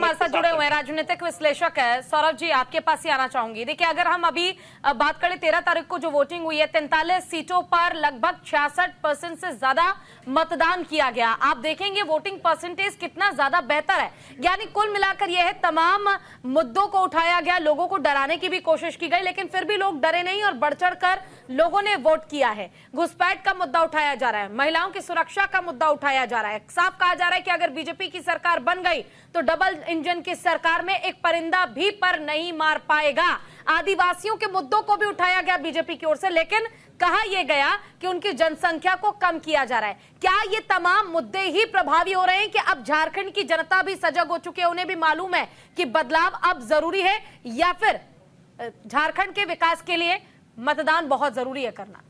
हमारे साथ जुड़े हुए हैं, राजनीतिक विश्लेषक है सौरभ जी, आपके पास ही आना चाहूंगी। देखिए, अगर हम अभी बात करें 13 तारीख को जो वोटिंग हुई है, 43 सीटों पर लगभग 66% से ज्यादा मतदान किया गया। आप देखेंगे वोटिंग परसेंटेज कितना ज्यादा बेहतर है, यानी कुल मिलाकर यह है तमाम मुद्दों को उठाया गया, लोगों को डराने की भी कोशिश की गई, लेकिन फिर भी लोग डरे नहीं और बढ़ चढ़ कर लोगों ने वोट किया है। घुसपैठ का मुद्दा उठाया जा रहा है, महिलाओं की सुरक्षा का मुद्दा उठाया जा रहा है, साफ कहा जा रहा है कि अगर बीजेपी की सरकार बन गई तो डबल इंजन की सरकार में एक परिंदा भी पर नहीं मार पाएगा। आदिवासियों के मुद्दों को भी उठाया गया बीजेपी की ओर से, लेकिन कहा यह गया कि उनकी जनसंख्या को कम किया जा रहा है। क्या ये तमाम मुद्दे ही प्रभावी हो रहे हैं कि अब झारखंड की जनता भी सजग हो चुकी है, उन्हें भी मालूम है कि बदलाव अब जरूरी है, या फिर झारखंड के विकास के लिए मतदान बहुत जरूरी है करना?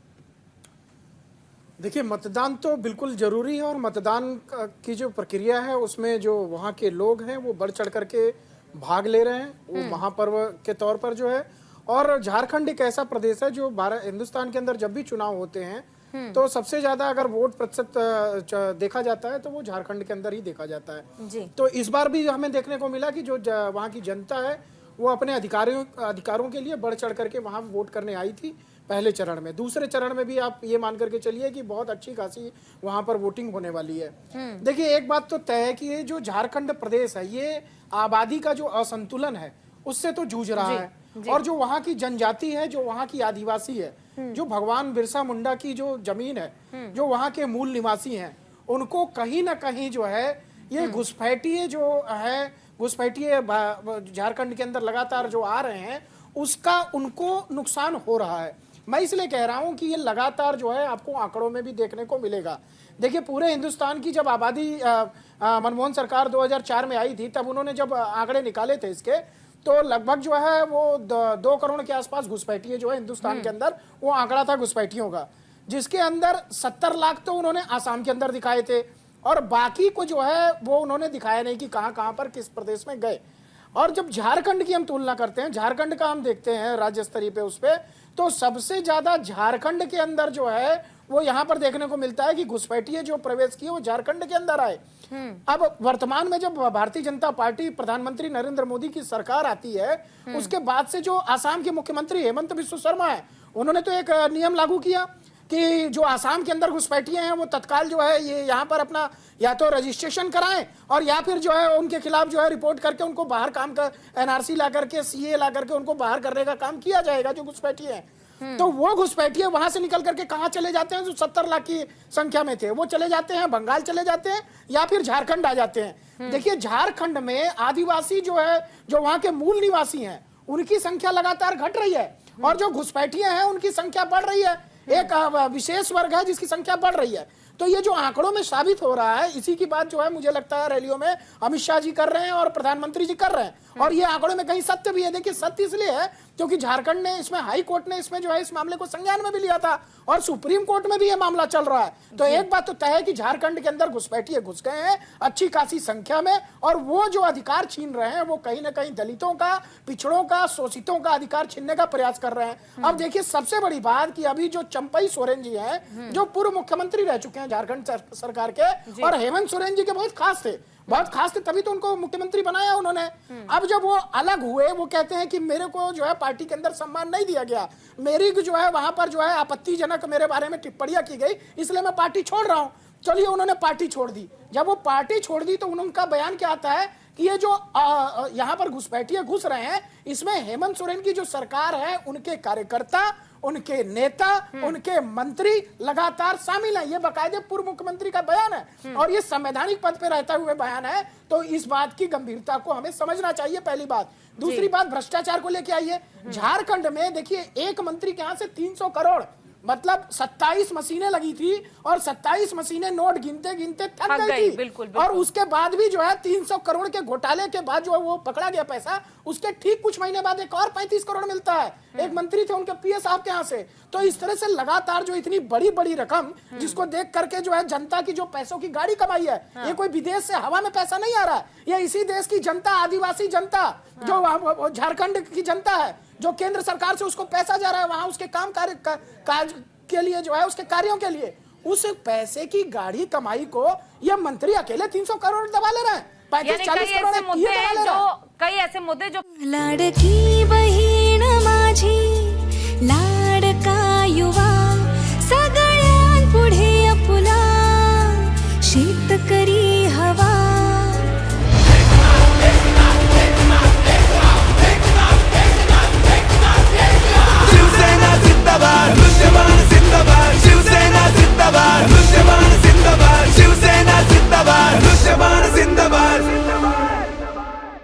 देखिए, मतदान तो बिल्कुल जरूरी है और मतदान की जो प्रक्रिया है उसमें जो वहाँ के लोग हैं वो बढ़ चढ़ करके भाग ले रहे हैं, वो महापर्व के तौर पर जो है। और झारखंड एक ऐसा प्रदेश है जो हिंदुस्तान के अंदर जब भी चुनाव होते हैं तो सबसे ज्यादा अगर वोट प्रतिशत देखा जाता है तो वो झारखंड के अंदर ही देखा जाता है जी। तो इस बार भी हमें देखने को मिला कि जो वहाँ की जनता है वो अपने अधिकारों के लिए बढ़ चढ़ करके वहाँ वोट करने आई थी पहले चरण में। दूसरे चरण में भी आप ये मान करके चलिए कि बहुत अच्छी खासी वहां पर वोटिंग होने वाली है। देखिए, एक बात तो तय है कि ये जो झारखंड प्रदेश है ये आबादी का जो असंतुलन है उससे तो जूझ रहा है, और जो वहाँ की जनजाति है, जो वहाँ की आदिवासी है, जो भगवान बिरसा मुंडा की जो जमीन है, जो वहाँ के मूल निवासी हैं, उनको कहीं ना कहीं जो है ये घुसपैठिए जो है, घुसपैठिए झारखंड के अंदर लगातार जो आ रहे हैं उसका उनको नुकसान हो रहा है। मैं इसलिए कह रहा हूं कि ये लगातार जो है आपको आंकड़ों में भी देखने को मिलेगा। देखिए, पूरे हिंदुस्तान की जब आबादी मनमोहन सरकार 2004 में आई थी तब उन्होंने जब आंकड़े निकाले थे इसके, तो लगभग जो है वो 2 करोड़ के आसपास घुसपैठिए जो है हिंदुस्तान के अंदर, वो आंकड़ा था घुसपैठियों का, जिसके अंदर 70 लाख तो उन्होंने आसाम के अंदर दिखाए थे और बाकी को जो है वो उन्होंने दिखाया नहीं कि कहां पर किस प्रदेश में गए। और जब झारखंड की हम तुलना करते हैं, झारखंड का हम देखते हैं राज्य स्तरीय पे उस पे, तो सबसे ज्यादा झारखंड के अंदर जो है वो यहाँ पर देखने को मिलता है कि घुसपैठिए जो प्रवेश किए वो झारखंड के अंदर आए। अब वर्तमान में जब भारतीय जनता पार्टी, प्रधानमंत्री नरेंद्र मोदी की सरकार आती है, उसके बाद से जो आसाम के मुख्यमंत्री हेमंत बिस्वा शर्मा है, उन्होंने तो एक नियम लागू किया कि जो आसाम के अंदर घुसपैठिए हैं वो तत्काल जो है ये यहाँ पर अपना या तो रजिस्ट्रेशन कराएं और या फिर जो है उनके खिलाफ जो है रिपोर्ट करके उनको बाहर काम कर, एनआरसी ला करके, सीए ला करके उनको बाहर करने का काम किया जाएगा जो घुसपैठिए हैं। तो वो घुसपैठिए वहां से निकल करके कहाँ चले जाते हैं? जो 70 लाख की संख्या में थे वो चले जाते हैं बंगाल चले जाते हैं या फिर झारखंड आ जाते हैं। देखिए, झारखंड में आदिवासी जो है, जो वहां के मूल निवासी हैं, उनकी संख्या लगातार घट रही है और जो घुसपैठिए हैं उनकी संख्या बढ़ रही है। एक विशेष वर्ग है जिसकी संख्या बढ़ रही है। तो ये जो आंकड़ों में साबित हो रहा है, इसी की बात जो है मुझे लगता है रैलियों में अमित शाह जी कर रहे हैं और प्रधानमंत्री जी कर रहे हैं, और ये आंकड़ों में कहीं सत्य भी है। देखिए, सत्य इसलिए है क्योंकि झारखंड ने इसमें, हाई कोर्ट ने इसमें जो है इस मामले को संज्ञान में भी लिया था और सुप्रीम कोर्ट में भी ये मामला चल रहा है। तो एक बात तो तय है कि झारखंड के अंदर घुसपैठिए घुस गए हैं अच्छी खासी संख्या में, और वो जो अधिकार छीन रहे हैं वो कहीं ना कहीं दलितों का, पिछड़ों का, शोषितों का अधिकार छीनने का प्रयास कर रहे हैं। अब देखिए, सबसे बड़ी बात कि अभी जो चंपई सोरेन जी हैं, जो पूर्व मुख्यमंत्री रह चुके हैं झारखंड सरकार के, और हेमंत सोरेन जी के बहुत खास थे, तभी तो उनको मुख्यमंत्री बनाया उन्होंने। अब जब वो अलग हुए, वो कहते हैं कि मेरे को जो है पार्टी के अंदर सम्मान नहीं दिया गया, मेरी जो है वहां पर जो है आपत्तिजनक मेरे बारे में टिप्पणियां की गई, इसलिए मैं पार्टी छोड़ रहा हूं। चलिए, उन्होंने पार्टी छोड़ दी। जब वो पार्टी छोड़ दी तो उनका बयान क्या आता है कि ये जो यहाँ पर घुसपैठिए घुस रहे हैं, इसमें हेमंत सोरेन की जो सरकार है, उनके कार्यकर्ता, उनके नेता, उनके मंत्री लगातार शामिल हैं। ये बाकायदे पूर्व मुख्यमंत्री का बयान है और ये संवैधानिक पद पे रहता हुए बयान है। तो इस बात की गंभीरता को हमें समझना चाहिए, पहली बात। दूसरी बात, भ्रष्टाचार को लेके आइए। झारखंड में देखिए, एक मंत्री के यहाँ से 300 करोड़, मतलब 27 मशीनें लगी थी और 27 मशीनें नोट गिनते गिनते थक गई थी। बिल्कुल। और उसके बाद भी जो है 300 करोड़ के घोटाले के बाद जो है वो पकड़ा गया पैसा, उसके ठीक कुछ महीने बाद एक और 35 करोड़ मिलता है। एक मंत्री थे उनके पीए साहब के यहाँ से। तो इस तरह से लगातार जो इतनी बड़ी बड़ी रकम, जिसको देख करके जो है जनता की जो पैसों की गाड़ी कमाई है, ये कोई विदेश से हवा में पैसा नहीं आ रहा है, ये इसी देश की जनता, आदिवासी जनता, जो झारखंड की जनता है, जो केंद्र सरकार से उसको पैसा जा रहा है वहां उसके काज के लिए, जो है उसके कार्यों के लिए, उस पैसे की गाढ़ी कमाई को ये मंत्री अकेले 300 करोड़ दबा ले रहे हैं। पैंतीस यानी 40 करोड़ मुद्दे ये हैं बना ले रहा है। कई ऐसे मुद्दे जो लाडकी बहीण माझी लाडका युवा सगळ्यांपुढे आपुला शेतकरी हवा